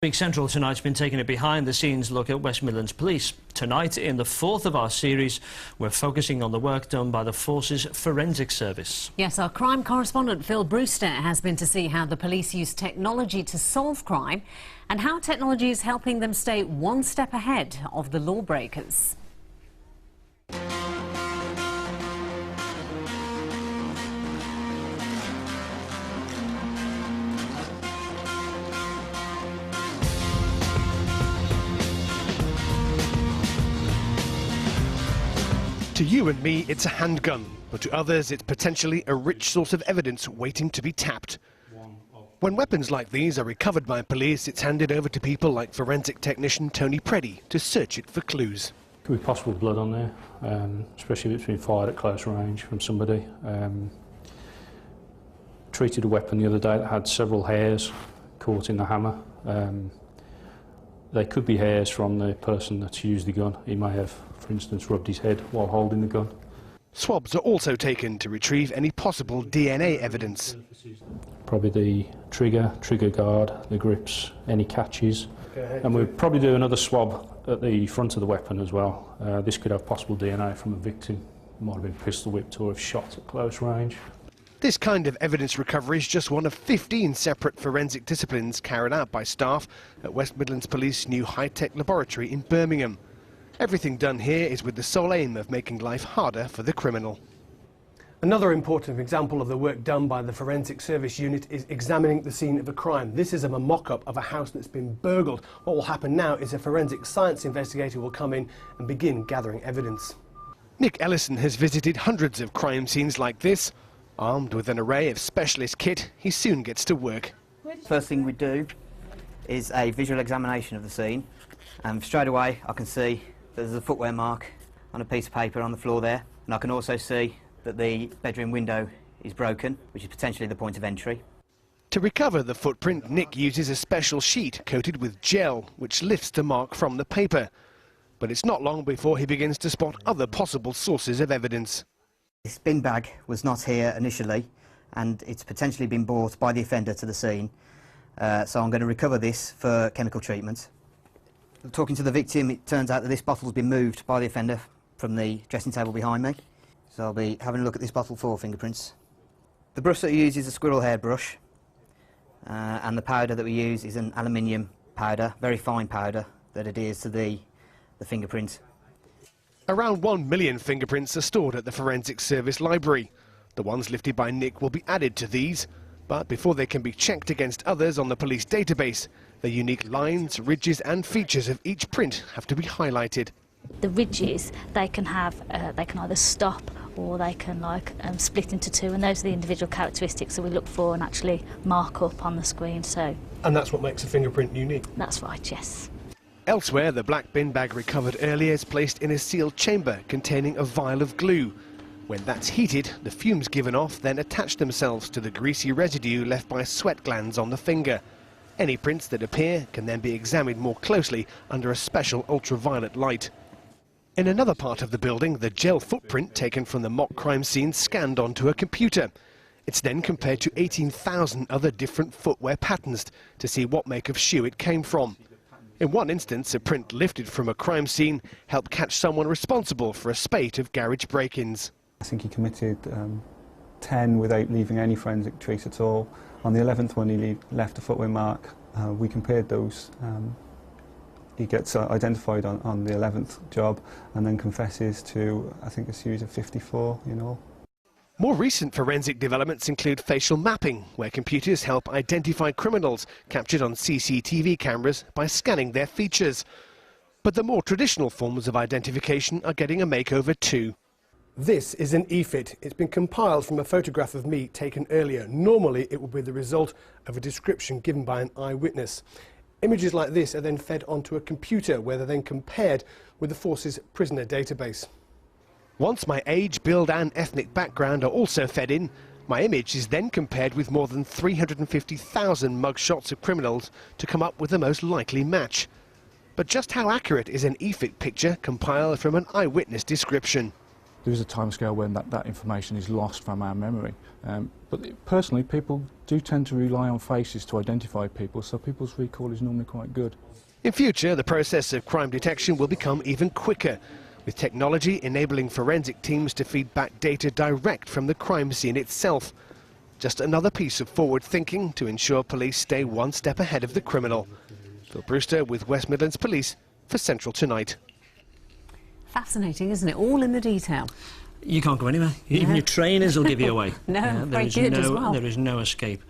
Week Central tonight's been taking a behind-the-scenes look at West Midlands Police. Tonight, in the fourth of our series, we're focusing on the work done by the Force's Forensic Service. Yes, our crime correspondent Phil Brewster has been to see how the police use technology to solve crime and how technology is helping them stay one step ahead of the lawbreakers. To you and me, it's a handgun, but to others, it's potentially a rich source of evidence waiting to be tapped. When weapons like these are recovered by police, it's handed over to people like forensic technician Tony Preddy to search it for clues. Could be possible blood on there, especially if it's been fired at close range from somebody. Treated a weapon the other day that had several hairs caught in the hammer. They could be hairs from the person that's used the gun. He may have, for instance, rubbed his head while holding the gun. Swabs are also taken to retrieve any possible DNA evidence. Probably the trigger guard, the grips, any catches. And we'll probably do another swab at the front of the weapon as well. This could have possible DNA from a victim. Might have been pistol whipped or have shot at close range. This kind of evidence recovery is just one of 15 separate forensic disciplines carried out by staff at West Midlands Police new high-tech laboratory in Birmingham. Everything done here is with the sole aim of making life harder for the criminal. Another important example of the work done by the Forensic Service Unit is examining the scene of a crime. This is a mock-up of a house that's been burgled. What will happen now is a forensic science investigator will come in and begin gathering evidence. Nick Ellison has visited hundreds of crime scenes like this. Armed with an array of specialist kit, he soon gets to work. First thing we do is a visual examination of the scene, and straight away I can see that there's a footwear mark on a piece of paper on the floor there, and I can also see that the bedroom window is broken, which is potentially the point of entry. To recover the footprint, Nick uses a special sheet coated with gel, which lifts the mark from the paper. But it's not long before he begins to spot other possible sources of evidence. This bin bag was not here initially, and it's potentially been brought by the offender to the scene, so I'm going to recover this for chemical treatment. Talking to the victim, it turns out that this bottle's been moved by the offender from the dressing table behind me, so I'll be having a look at this bottle for fingerprints. The brush that we use is a squirrel hair brush, and the powder that we use is an aluminium powder, very fine powder that adheres to the fingerprint. Around 1 million fingerprints are stored at the Forensic Service Library. The ones lifted by Nick will be added to these, but before they can be checked against others on the police database, the unique lines, ridges and features of each print have to be highlighted. The ridges, they can either stop or they can split into two, and those are the individual characteristics that we look for and actually mark up on the screen. And that's what makes a fingerprint unique? That's right, yes. Elsewhere, the black bin bag recovered earlier is placed in a sealed chamber containing a vial of glue. When that's heated, the fumes given off then attach themselves to the greasy residue left by sweat glands on the finger. Any prints that appear can then be examined more closely under a special ultraviolet light. In another part of the building, the gel footprint taken from the mock crime scene scanned onto a computer. It's then compared to 18,000 other different footwear patterns to see what make of shoe it came from. In one instance, a print lifted from a crime scene helped catch someone responsible for a spate of garage break-ins. I think he committed 10 without leaving any forensic trace at all. On the 11th one, he left a footwear mark. We compared those. He gets identified on the 11th job and then confesses to, I think, a series of 54 in all. More recent forensic developments include facial mapping, where computers help identify criminals captured on CCTV cameras by scanning their features. But the more traditional forms of identification are getting a makeover too. This is an EFIT. It's been compiled from a photograph of me taken earlier. Normally it would be the result of a description given by an eyewitness. Images like this are then fed onto a computer where they're then compared with the Force's prisoner database. Once my age, build and ethnic background are also fed in, my image is then compared with more than 350,000 mugshots of criminals to come up with the most likely match. But just how accurate is an EFIT picture compiled from an eyewitness description? there is a timescale when that information is lost from our memory. But personally, people do tend to rely on faces to identify people, so people's recall is normally quite good. In future, the process of crime detection will become even quicker, with technology enabling forensic teams to feed back data direct from the crime scene itself. Just another piece of forward thinking to ensure police stay one step ahead of the criminal. Phil Brewster with West Midlands Police for Central Tonight. Fascinating, isn't it? All in the detail. You can't go anywhere. Even your trainers will give you away. No, very good as well. There is no escape.